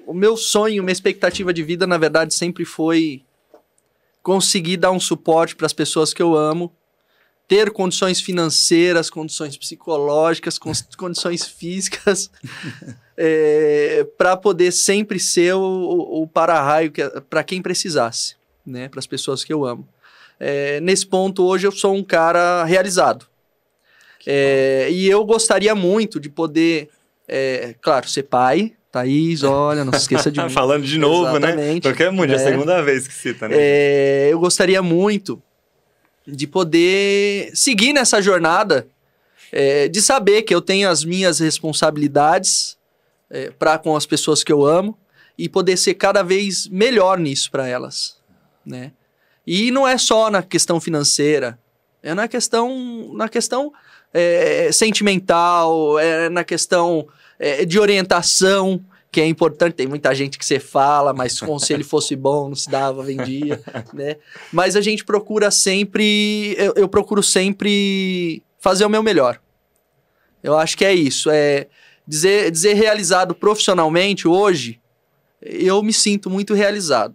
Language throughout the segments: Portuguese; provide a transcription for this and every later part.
o meu sonho, minha expectativa de vida, na verdade, sempre foi conseguir dar um suporte para as pessoas que eu amo, ter condições financeiras, condições psicológicas, condições físicas, para poder sempre ser o para-raio para quem precisasse, né? Para as pessoas que eu amo. Nesse ponto, hoje, eu sou um cara realizado. E eu gostaria muito de poder, claro, ser pai. Thaís, olha, não se esqueça de mim. Falando de novo, exatamente, né? Porque é muito, é a segunda vez que cita, né? Eu gostaria muito de poder seguir nessa jornada, de saber que eu tenho as minhas responsabilidades para com as pessoas que eu amo e poder ser cada vez melhor nisso para elas, né? E não é só na questão financeira, é na questão sentimental, na questão de orientação, que é importante. Tem muita gente que você fala, mas como se ele fosse bom, não se dava, vendia, né? Mas a gente procura sempre, eu procuro sempre fazer o meu melhor. Eu acho que é isso, dizer realizado profissionalmente hoje, eu me sinto muito realizado.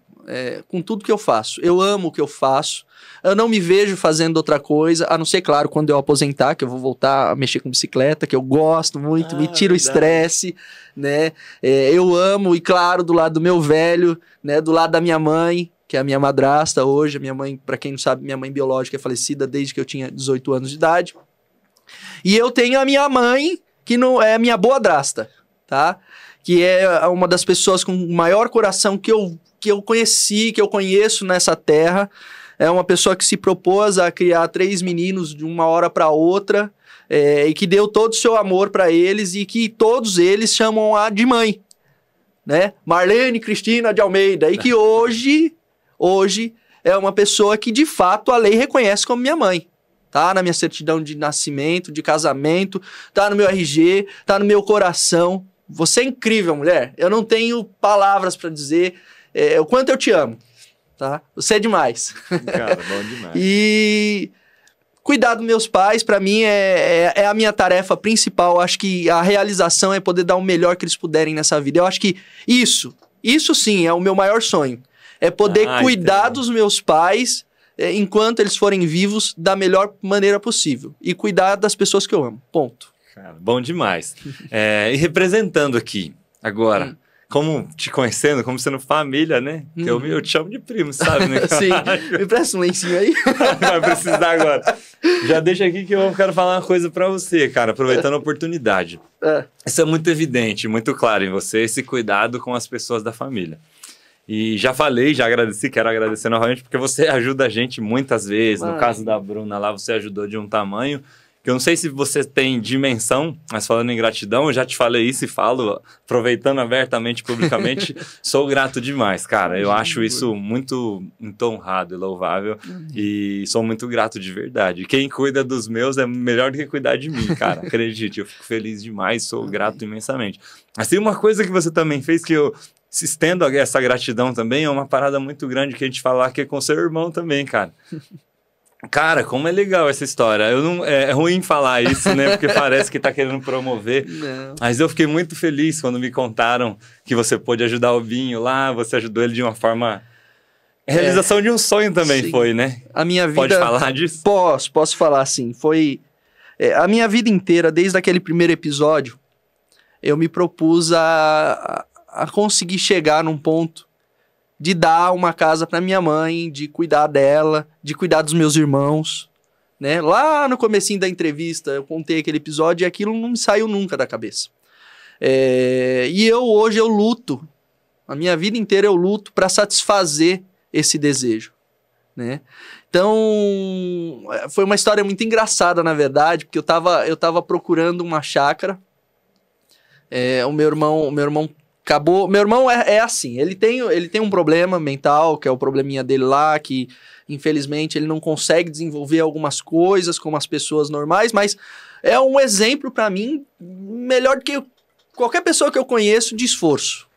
Com tudo que eu faço. Eu amo o que eu faço. Eu não me vejo fazendo outra coisa, a não ser, claro, quando eu aposentar, que eu vou voltar a mexer com bicicleta, que eu gosto muito, me tira o estresse, né? Eu amo, e claro, do lado do meu velho, né? Do lado da minha mãe, que é a minha madrasta hoje. A minha mãe, para quem não sabe, minha mãe biológica é falecida desde que eu tinha 18 anos de idade. E eu tenho a minha mãe, que não é a minha boadrasta, tá? Que é uma das pessoas com o maior coração que eu conheci, que eu conheço nessa terra. É uma pessoa que se propôs a criar 3 meninos de uma hora para outra, e que deu todo o seu amor para eles, e que todos eles chamam-a de mãe, né? Marlene Cristina de Almeida, e que hoje é uma pessoa que de fato a lei reconhece como minha mãe. Tá na minha certidão de nascimento, de casamento, tá no meu RG, tá no meu coração. Você é incrível, mulher. Eu não tenho palavras para dizer o quanto eu te amo, tá? Você é demais. Cara, bom demais. E cuidar dos meus pais, para mim, é a minha tarefa principal. Acho que a realização é poder dar o melhor que eles puderem nessa vida. Eu acho que isso sim, é o meu maior sonho. É poder cuidar dos meus pais enquanto eles forem vivos da melhor maneira possível. E cuidar das pessoas que eu amo. Ponto. Cara, bom demais. E representando aqui, agora, como te conhecendo, como sendo família, né? Que eu te chamo de primo, sabe, né? Sim. Me presta um lencinho aí. Vai precisar agora. Já deixa aqui que eu quero falar uma coisa pra você, cara, aproveitando a oportunidade. Isso é muito evidente, muito claro em você, esse cuidado com as pessoas da família. E já falei, já agradeci, quero agradecer novamente, porque você ajuda a gente muitas vezes. No caso da Bruna lá, você ajudou de um tamanho que eu não sei se você tem dimensão, mas falando em gratidão, eu já te falei isso e falo, aproveitando abertamente, publicamente, sou grato demais, cara. Eu acho isso muito honrado e louvável e sou muito grato de verdade. Quem cuida dos meus é melhor do que cuidar de mim, cara. Acredite, eu fico feliz demais, sou grato imensamente. Assim, uma coisa que você também fez que eu se estendo essa gratidão também é uma parada muito grande que a gente falar que é com seu irmão também, cara. Cara, como é legal essa história. É ruim falar isso, né? Porque parece que tá querendo promover. Não. Mas eu fiquei muito feliz quando me contaram que você pôde ajudar o Binho lá, você ajudou ele de uma forma... Realização de um sonho também sim. Foi, né? A minha vida... Pode falar disso? Posso falar, sim. Foi... a minha vida inteira, desde aquele primeiro episódio, eu me propus a conseguir chegar num ponto de dar uma casa para minha mãe, de cuidar dela, de cuidar dos meus irmãos, né? Lá no comecinho da entrevista, eu contei aquele episódio e aquilo não me saiu nunca da cabeça. E hoje eu luto, a minha vida inteira eu luto para satisfazer esse desejo, né? Então, foi uma história muito engraçada, na verdade, porque eu tava procurando uma chácara, o meu irmão acabou... Meu irmão é assim, ele tem um problema mental, que é o probleminha dele lá, que infelizmente ele não consegue desenvolver algumas coisas como as pessoas normais, mas é um exemplo pra mim melhor do que qualquer pessoa que eu conheço de esforço.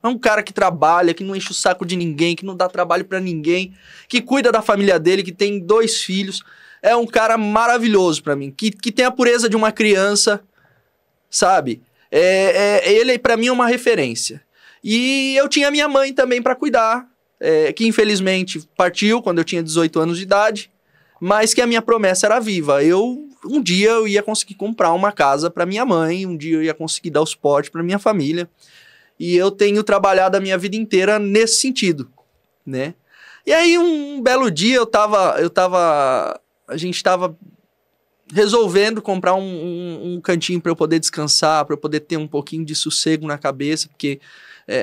É um cara que trabalha, que não enche o saco de ninguém, que não dá trabalho pra ninguém, que cuida da família dele, que tem 2 filhos. É um cara maravilhoso pra mim, que tem a pureza de uma criança, sabe? Ele, pra mim, é uma referência. E eu tinha minha mãe também para cuidar, que infelizmente partiu quando eu tinha 18 anos de idade, mas que a minha promessa era viva. Um dia eu ia conseguir comprar uma casa para minha mãe, um dia eu ia conseguir dar o suporte para minha família. E eu tenho trabalhado a minha vida inteira nesse sentido, né? E aí um belo dia a gente tava resolvendo comprar um cantinho para eu poder descansar, para eu poder ter um pouquinho de sossego na cabeça, porque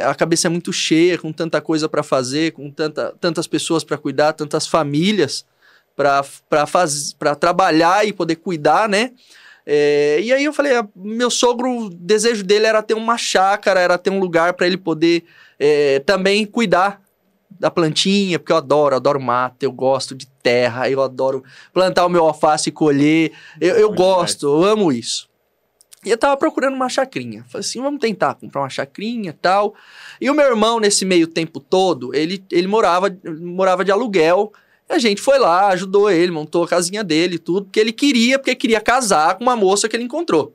a cabeça é muito cheia, com tanta coisa para fazer, com tantas pessoas para cuidar, tantas famílias para trabalhar e poder cuidar, né? E aí eu falei, meu sogro, o desejo dele era ter uma chácara, era ter um lugar para ele poder também cuidar da plantinha, porque eu adoro mato, eu gosto de terra, eu adoro plantar o meu alface e colher, eu gosto, eu amo isso. E eu tava procurando uma chacrinha, falei assim, vamos tentar comprar uma chacrinha e tal. E o meu irmão, nesse meio tempo todo, ele morava de aluguel. A gente foi lá, ajudou ele, montou a casinha dele e tudo, porque queria casar com uma moça que ele encontrou.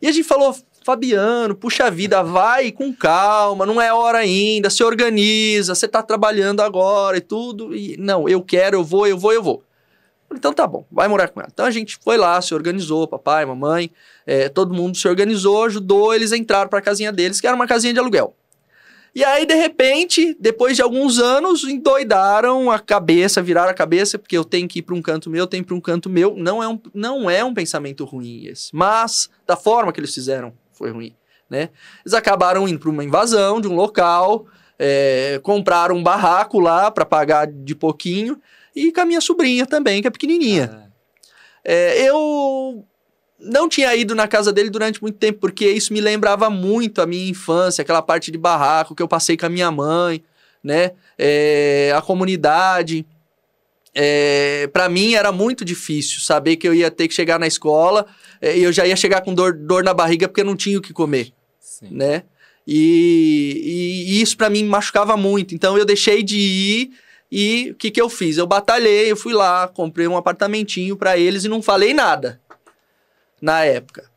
E a gente falou, Fabiano, puxa vida, vai com calma, não é hora ainda, se organiza, você tá trabalhando agora e tudo. E não, eu quero, eu vou. Então tá bom, vai morar com ela. Então a gente foi lá, se organizou, papai, mamãe, todo mundo se organizou, ajudou, eles entraram pra casinha deles, que era uma casinha de aluguel. E aí, de repente, depois de alguns anos, endoidaram a cabeça, viraram a cabeça, porque eu tenho que ir para um canto meu, eu tenho que ir para um canto meu. Não é um pensamento ruim esse, mas da forma que eles fizeram foi ruim, né? Eles acabaram indo para uma invasão de um local, compraram um barraco lá para pagar de pouquinho, e com a minha sobrinha também, que é pequenininha. Eu não tinha ido na casa dele durante muito tempo, porque isso me lembrava muito a minha infância, aquela parte de barraco que eu passei com a minha mãe, né? A comunidade. Para mim era muito difícil saber que eu ia ter que chegar na escola e eu já ia chegar com dor na barriga porque eu não tinha o que comer, né? E isso para mim me machucava muito. Então eu deixei de ir e o que eu fiz? Eu batalhei, eu fui lá, comprei um apartamentinho para eles e não falei nada na época.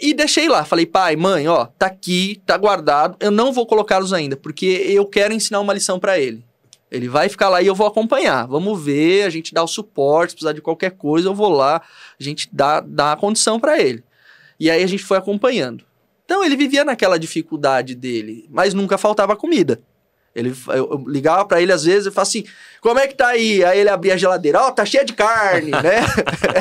E deixei lá, falei, pai, mãe, ó, tá aqui, tá guardado, eu não vou colocá-los ainda, porque eu quero ensinar uma lição pra ele. Ele vai ficar lá e eu vou acompanhar, vamos ver, a gente dá o suporte, se precisar de qualquer coisa, eu vou lá, a gente dá a condição pra ele. E aí a gente foi acompanhando. Então ele vivia naquela dificuldade dele, mas nunca faltava comida. Eu ligava pra ele às vezes e falava assim, como é que tá aí? Aí ele abria a geladeira, ó, tá cheia de carne, né?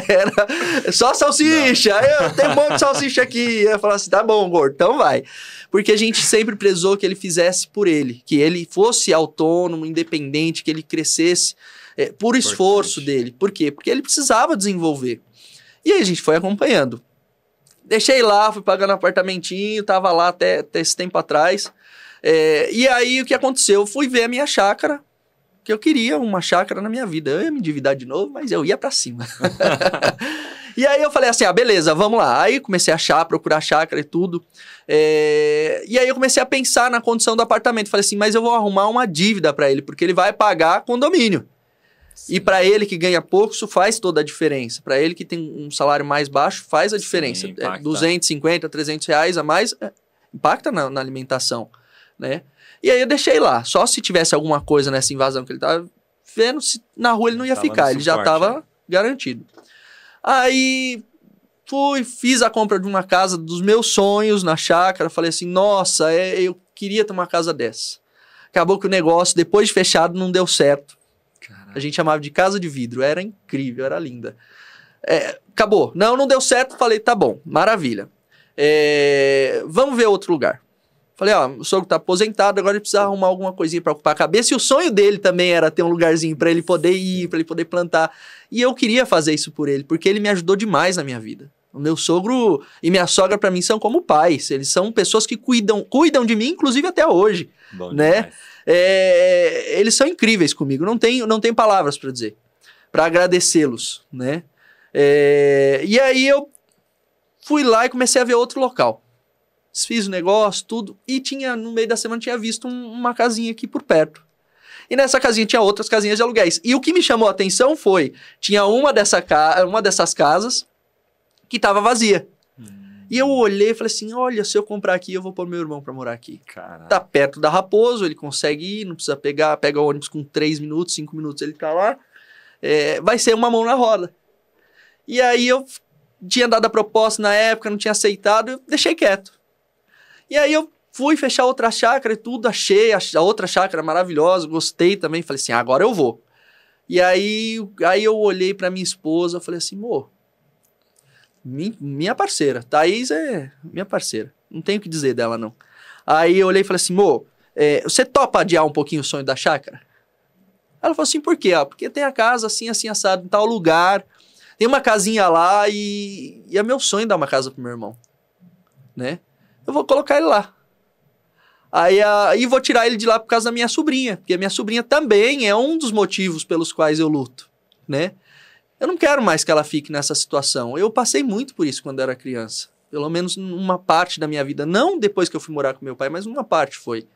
Era só salsicha, tem um monte de salsicha aqui. Eu falava assim, tá bom, gordo, então vai. Porque a gente sempre prezou que ele fizesse por ele, que ele fosse autônomo, independente, que ele crescesse por esforço dele. Por quê? Porque ele precisava desenvolver. E aí a gente foi acompanhando. Deixei lá, fui pagando apartamentinho, tava lá até esse tempo atrás. E aí o que aconteceu? Eu fui ver a minha chácara, que eu queria uma chácara na minha vida. Eu ia me endividar de novo, mas eu ia pra cima. E aí eu falei assim, beleza, vamos lá. Aí comecei a procurar chácara e tudo. E aí eu comecei a pensar na condição do apartamento. Falei assim, mas eu vou arrumar uma dívida pra ele, porque ele vai pagar condomínio. Sim. E pra ele que ganha pouco, isso faz toda a diferença. Pra ele que tem um salário mais baixo, faz a diferença. Sim, 250, 300 reais a mais, impacta na alimentação. Né? E aí eu deixei lá, só se tivesse alguma coisa nessa invasão que ele tava vendo, se na rua ele não ia ficar, ele já tava garantido. Aí fiz a compra de uma casa dos meus sonhos na chácara, falei assim, nossa, eu queria ter uma casa dessa. Acabou que o negócio, depois de fechado, não deu certo. Caraca. A gente chamava de casa de vidro, era incrível, era linda. Acabou, não deu certo, falei, tá bom, maravilha. Vamos ver outro lugar. Falei, o sogro tá aposentado, agora ele precisa arrumar alguma coisinha pra ocupar a cabeça. E o sonho dele também era ter um lugarzinho pra ele poder ir, pra ele poder plantar. E eu queria fazer isso por ele, porque ele me ajudou demais na minha vida. O meu sogro e minha sogra pra mim são como pais. Eles são pessoas que cuidam de mim, inclusive até hoje. Bom, né? Eles são incríveis comigo, não tenho palavras pra dizer, pra agradecê-los, né? E aí eu fui lá e comecei a ver outro local. Fiz o negócio, tudo, e no meio da semana tinha visto uma casinha aqui por perto. E nessa casinha tinha outras casinhas de aluguéis. E o que me chamou a atenção tinha uma dessas casas que estava vazia. E eu olhei e falei assim, olha, se eu comprar aqui, eu vou pôr meu irmão pra morar aqui. Caraca. Tá perto da Raposo, ele consegue ir, não precisa pega o ônibus com 3 minutos, 5 minutos, ele tá lá. Vai ser uma mão na roda. E aí eu tinha dado a proposta na época, não tinha aceitado, eu deixei quieto. E aí eu fui fechar outra chácara e tudo, achei a outra chácara maravilhosa, gostei também, falei assim, agora eu vou. E aí eu olhei pra minha esposa, falei assim, amor, minha parceira, Thaís é minha parceira, não tenho o que dizer dela não. Aí eu olhei e falei assim, amor, você topa adiar um pouquinho o sonho da chácara? Ela falou assim, por quê? Porque tem a casa assim, assim, assado, em tal lugar, tem uma casinha lá e é meu sonho dar uma casa pro meu irmão, né? Eu vou colocar ele lá. Aí vou tirar ele de lá por causa da minha sobrinha, porque a minha sobrinha também é um dos motivos pelos quais eu luto, né? Eu não quero mais que ela fique nessa situação. Eu passei muito por isso quando era criança. Pelo menos numa parte da minha vida. Não depois que eu fui morar com meu pai, mas uma parte foi.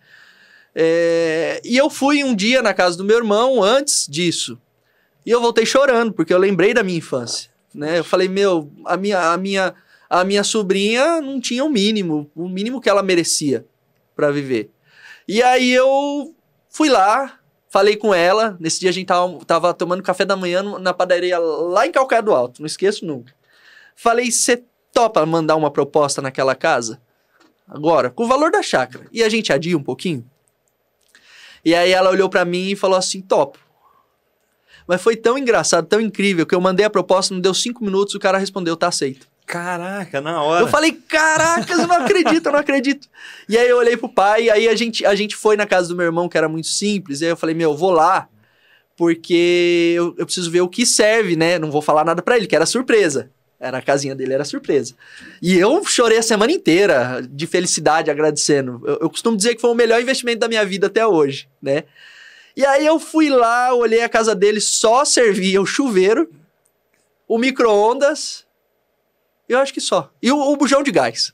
E eu fui um dia na casa do meu irmão antes disso. E eu voltei chorando, porque eu lembrei da minha infância, né? Eu falei, a minha sobrinha não tinha o mínimo que ela merecia para viver. E aí eu fui lá, falei com ela. Nesse dia a gente tava tomando café da manhã na padaria lá em Calcaia do Alto, não esqueço nunca. Falei, você topa mandar uma proposta naquela casa? Agora, com o valor da chácara. E a gente adia um pouquinho? E aí ela olhou para mim e falou assim, topo. Mas foi tão engraçado, tão incrível, que eu mandei a proposta, não deu 5 minutos, o cara respondeu, tá aceito. Caraca, na hora. Eu falei, caracas, eu não acredito. E aí eu olhei pro pai, aí a gente foi na casa do meu irmão, que era muito simples, e aí eu falei, eu vou lá, porque eu preciso ver o que serve, né? Não vou falar nada pra ele, que era surpresa. A casinha dele era surpresa. E eu chorei a semana inteira de felicidade, agradecendo. Eu costumo dizer que foi o melhor investimento da minha vida até hoje, né? E aí eu fui lá, olhei a casa dele, só servia o chuveiro, o micro-ondas, eu acho que só. E o bujão de gás.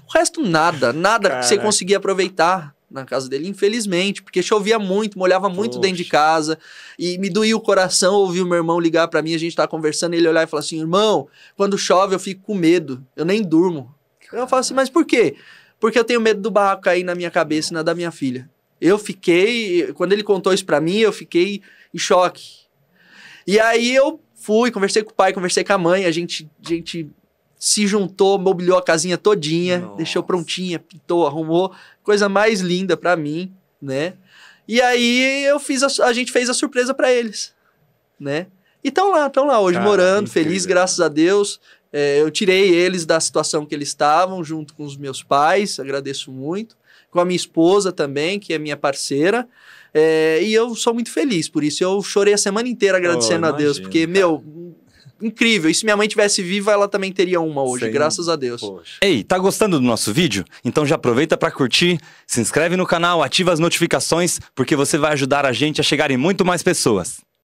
O resto nada que você conseguia aproveitar na casa dele, infelizmente, porque chovia muito, molhava muito dentro de casa, e me doía o coração ouvir o meu irmão ligar pra mim, a gente tava conversando, ele olhar e falar assim, irmão, quando chove eu fico com medo, eu nem durmo. Eu falo assim, mas por quê? Porque eu tenho medo do barraco cair na minha cabeça e na da minha filha. Quando ele contou isso pra mim, eu fiquei em choque. E aí eu fui, conversei com o pai, conversei com a mãe, a gente se juntou, mobiliou a casinha todinha, deixou prontinha, pintou, arrumou, coisa mais linda pra mim, né? E aí a gente fez a surpresa pra eles, né? E estão lá hoje, morando, feliz, graças a Deus. Eu tirei eles da situação que eles estavam, junto com os meus pais, agradeço muito. Com a minha esposa também, que é minha parceira. E eu sou muito feliz por isso. Eu chorei a semana inteira agradecendo a Deus, porque, incrível. E se minha mãe tivesse viva, ela também teria uma hoje, graças a Deus. Poxa. Ei, tá gostando do nosso vídeo? Então já aproveita para curtir, se inscreve no canal, ativa as notificações, porque você vai ajudar a gente a chegar em muito mais pessoas.